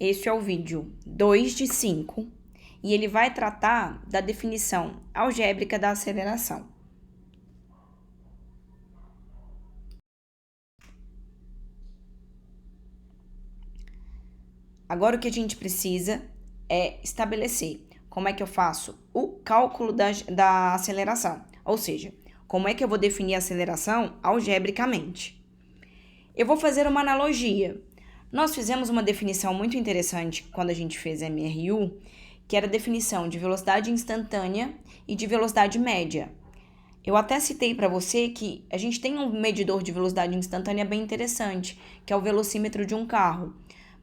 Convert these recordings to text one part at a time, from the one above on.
Este é o vídeo 2 de 5 e ele vai tratar da definição algébrica da aceleração. Agora o que a gente precisa é estabelecer como é que eu faço o cálculo da aceleração, ou seja, como é que eu vou definir a aceleração algebricamente. Eu vou fazer uma analogia. Nós fizemos uma definição muito interessante quando a gente fez MRU, que era a definição de velocidade instantânea e de velocidade média. Eu até citei para você que a gente tem um medidor de velocidade instantânea bem interessante, que é o velocímetro de um carro.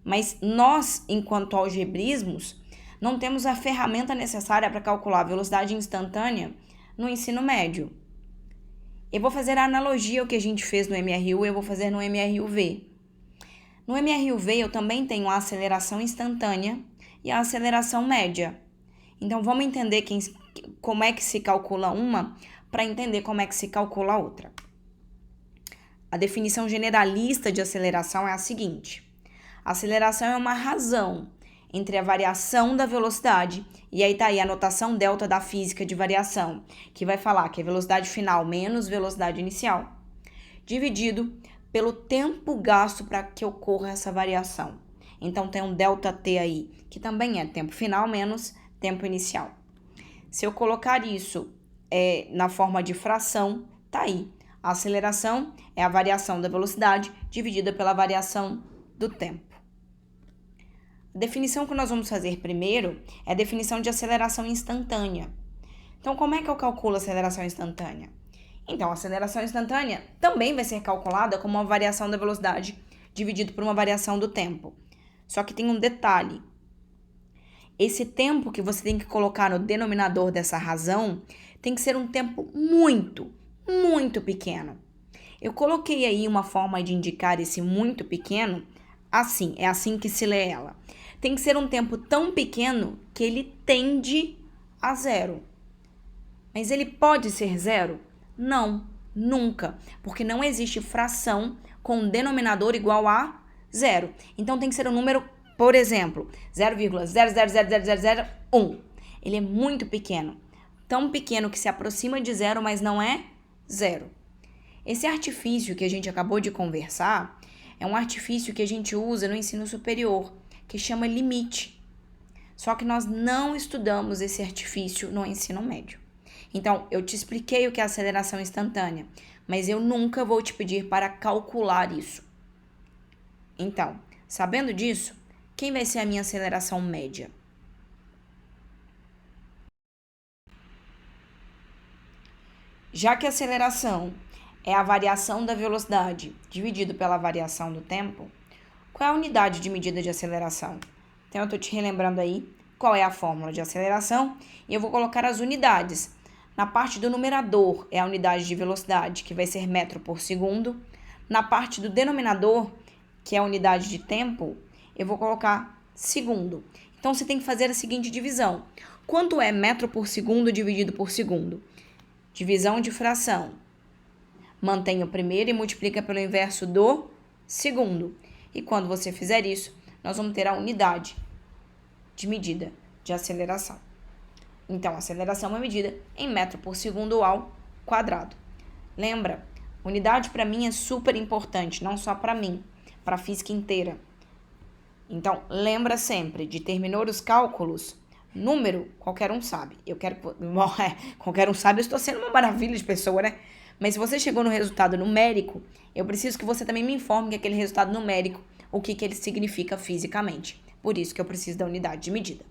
Mas nós, enquanto algebrismos, não temos a ferramenta necessária para calcular a velocidade instantânea no ensino médio. Eu vou fazer a analogia ao que a gente fez no MRU, eu vou fazer no MRUV. No MRUV eu também tenho a aceleração instantânea e a aceleração média. Então vamos entender como é que se calcula uma para entender como é que se calcula a outra. A definição generalista de aceleração é a seguinte: a aceleração é uma razão entre a variação da velocidade, e aí tá aí a notação delta da física de variação, que vai falar que é velocidade final menos velocidade inicial, dividido pelo tempo gasto para que ocorra essa variação. Então tem um ΔT aí, que também é tempo final menos tempo inicial. Se eu colocar isso na forma de fração, tá aí. A aceleração é a variação da velocidade dividida pela variação do tempo. A definição que nós vamos fazer primeiro é a definição de aceleração instantânea. Então, como é que eu calculo a aceleração instantânea? Então, a aceleração instantânea também vai ser calculada como uma variação da velocidade dividido por uma variação do tempo. Só que tem um detalhe. Esse tempo que você tem que colocar no denominador dessa razão tem que ser um tempo muito, muito pequeno. Eu coloquei aí uma forma de indicar esse muito pequeno assim, é assim que se lê ela. Tem que ser um tempo tão pequeno que ele tende a zero. Mas ele pode ser zero? Não, nunca, porque não existe fração com denominador igual a zero. Então tem que ser um número, por exemplo, 0,000001. Ele é muito pequeno, tão pequeno que se aproxima de zero, mas não é zero. Esse artifício que a gente acabou de conversar é um artifício que a gente usa no ensino superior, que chama limite. Só que nós não estudamos esse artifício no ensino médio. Então, eu te expliquei o que é aceleração instantânea, mas eu nunca vou te pedir para calcular isso. Então, sabendo disso, quem vai ser a minha aceleração média? Já que a aceleração é a variação da velocidade dividido pela variação do tempo, qual é a unidade de medida de aceleração? Então, eu estou te relembrando aí qual é a fórmula de aceleração e eu vou colocar as unidades. Na parte do numerador é a unidade de velocidade, que vai ser metro por segundo. Na parte do denominador, que é a unidade de tempo, eu vou colocar segundo. Então, você tem que fazer a seguinte divisão. Quanto é metro por segundo dividido por segundo? Divisão de fração. Mantém o primeiro e multiplica pelo inverso do segundo. E quando você fizer isso, nós vamos ter a unidade de medida de aceleração. Então, a aceleração é medida em metro por segundo ao quadrado. Lembra, unidade para mim é super importante, não só para mim, para a física inteira. Então, lembra sempre de terminar os cálculos, número, qualquer um sabe. Qualquer um sabe, eu estou sendo uma maravilha de pessoa, né? Mas se você chegou no resultado numérico, eu preciso que você também me informe que aquele resultado numérico, o que ele significa fisicamente. Por isso que eu preciso da unidade de medida.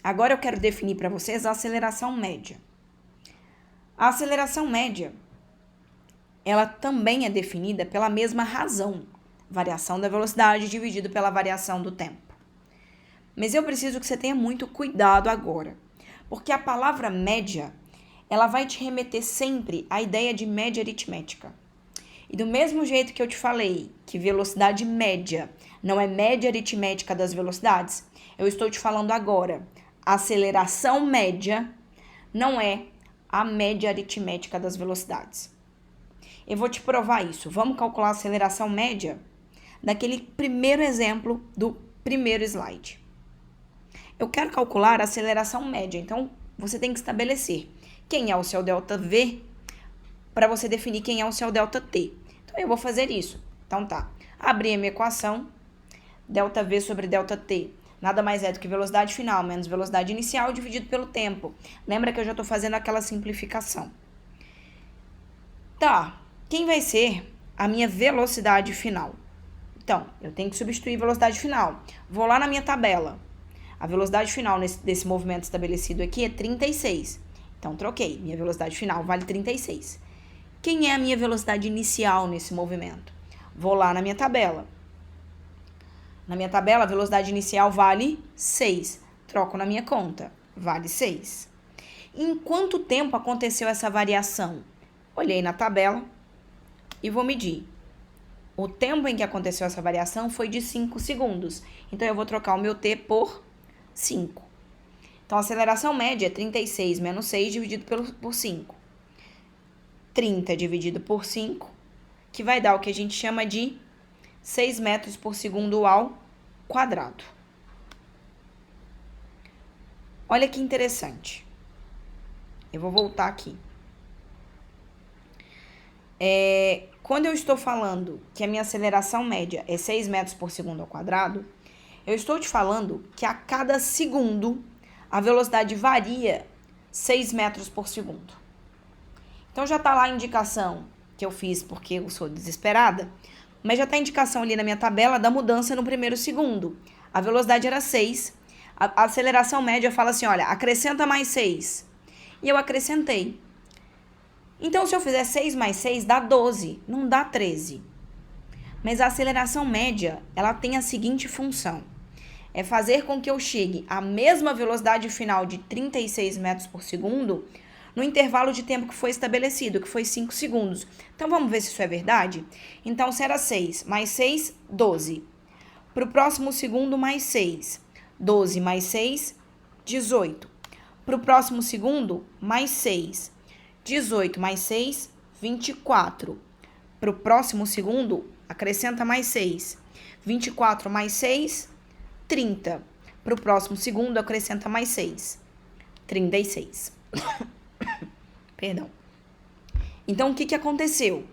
Agora eu quero definir para vocês a aceleração média. A aceleração média, ela também é definida pela mesma razão, variação da velocidade dividido pela variação do tempo. Mas eu preciso que você tenha muito cuidado agora, porque a palavra média, ela vai te remeter sempre à ideia de média aritmética. E do mesmo jeito que eu te falei que velocidade média não é média aritmética das velocidades, eu estou te falando agora, a aceleração média não é a média aritmética das velocidades. Eu vou te provar isso. Vamos calcular a aceleração média? daquele primeiro exemplo do primeiro slide. Eu quero calcular a aceleração média, então você tem que estabelecer quem é o seu ΔV para você definir quem é o seu ΔT. Então, eu vou fazer isso. Então, tá. Abri a minha equação, ΔV sobre ΔT. Nada mais é do que velocidade final menos velocidade inicial dividido pelo tempo. Lembra que eu já estou fazendo aquela simplificação. Tá. Quem vai ser a minha velocidade final? Então, eu tenho que substituir velocidade final. Vou lá na minha tabela. A velocidade final desse movimento estabelecido aqui é 36. Então, troquei. Minha velocidade final vale 36. Quem é a minha velocidade inicial nesse movimento? Vou lá na minha tabela. Na minha tabela, a velocidade inicial vale 6. Troco na minha conta. Vale 6. Em quanto tempo aconteceu essa variação? Olhei na tabela e vou medir. O tempo em que aconteceu essa variação foi de 5 segundos. Então, eu vou trocar o meu T por 5. Então, a aceleração média é 36 menos 6 dividido por 5. 30 dividido por 5, que vai dar o que a gente chama de 6 metros por segundo ao quadrado. Olha que interessante. Eu vou voltar aqui. Quando eu estou falando que a minha aceleração média é 6 metros por segundo ao quadrado, eu estou te falando que a cada segundo a velocidade varia 6 metros por segundo. Então, já está lá a indicação que eu fiz porque eu sou desesperada, mas já está a indicação ali na minha tabela da mudança no primeiro segundo. A velocidade era 6, a aceleração média fala assim, olha, acrescenta mais 6. E eu acrescentei. Então, se eu fizer 6 mais 6, dá 12, não dá 13. Mas a aceleração média, ela tem a seguinte função. É fazer com que eu chegue à mesma velocidade final de 36 metros por segundo no intervalo de tempo que foi estabelecido, que foi 5 segundos. Então, vamos ver se isso é verdade? Então, se era 6 mais 6, 12. Para o próximo segundo, mais 6. 12 mais 6, 18. Para o próximo segundo, mais 6. 18 mais 6, 24. Para o próximo segundo, acrescenta mais 6. 24 mais 6, 30. Para o próximo segundo, acrescenta mais 6. 36. Perdão. Então, o que aconteceu?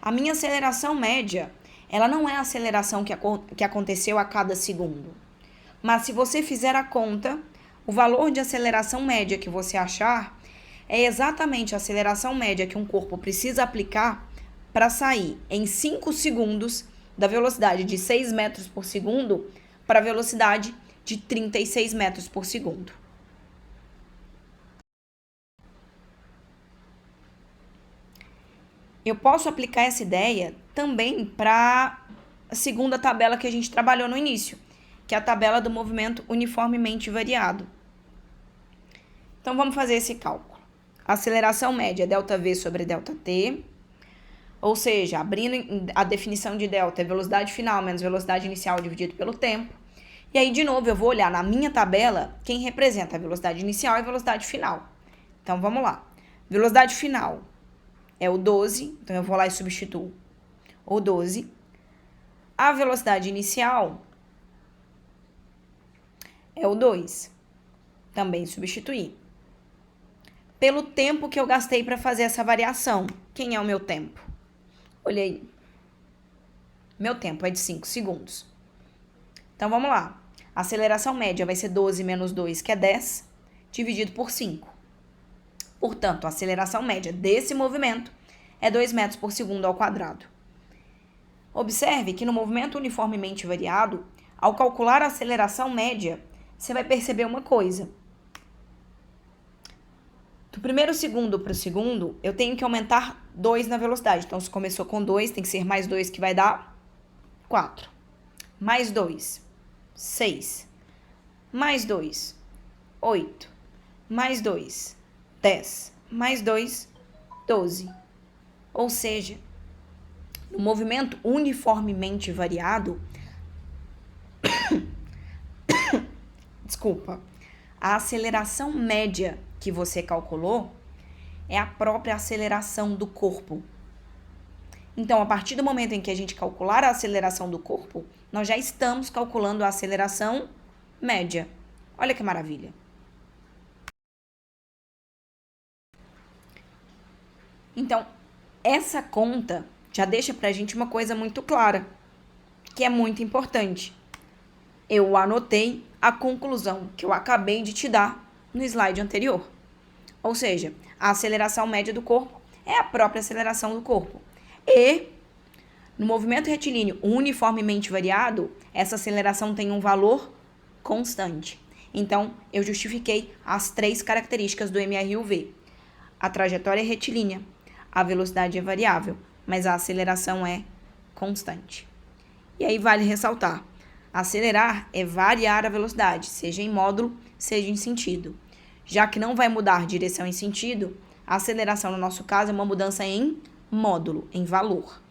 A minha aceleração média, ela não é a aceleração que aconteceu a cada segundo. Mas se você fizer a conta, o valor de aceleração média que você achar é exatamente a aceleração média que um corpo precisa aplicar para sair em 5 segundos da velocidade de 6 metros por segundo para a velocidade de 36 metros por segundo. Eu posso aplicar essa ideia também para a segunda tabela que a gente trabalhou no início, que é a tabela do movimento uniformemente variado. Então, vamos fazer esse cálculo. A aceleração média é ΔV sobre ΔT, ou seja, abrindo a definição de delta, é velocidade final menos velocidade inicial dividido pelo tempo. E aí, de novo, eu vou olhar na minha tabela quem representa a velocidade inicial e a velocidade final. Então, vamos lá. Velocidade final é o 12, então eu vou lá e substituo o 12. A velocidade inicial é o 2, também substituir. Pelo tempo que eu gastei para fazer essa variação, quem é o meu tempo? Olhei. Meu tempo é de 5 segundos. Então, vamos lá. A aceleração média vai ser 12 menos 2, que é 10, dividido por 5. Portanto, a aceleração média desse movimento é 2 metros por segundo ao quadrado. Observe que no movimento uniformemente variado, ao calcular a aceleração média, você vai perceber uma coisa. Do primeiro segundo para o segundo, eu tenho que aumentar 2 na velocidade. Então, se começou com 2, tem que ser mais 2, que vai dar 4. Mais 2, 6. Mais 2, 8. Mais 2, 10. Mais 2, 12. Ou seja, no movimento uniformemente variado, a aceleração média que você calculou é a própria aceleração do corpo. Então, a partir do momento em que a gente calcular a aceleração do corpo, nós já estamos calculando a aceleração média. Olha que maravilha. Então, essa conta já deixa pra gente uma coisa muito clara, que é muito importante. Eu anotei a conclusão que eu acabei de te dar no slide anterior. Ou seja, a aceleração média do corpo é a própria aceleração do corpo. E no movimento retilíneo uniformemente variado, essa aceleração tem um valor constante. Então, eu justifiquei as 3 características do MRUV. A trajetória é retilínea, a velocidade é variável, mas a aceleração é constante. E aí vale ressaltar, acelerar é variar a velocidade, seja em módulo, seja em sentido. Já que não vai mudar direção e sentido, a aceleração, no nosso caso, é uma mudança em módulo, em valor.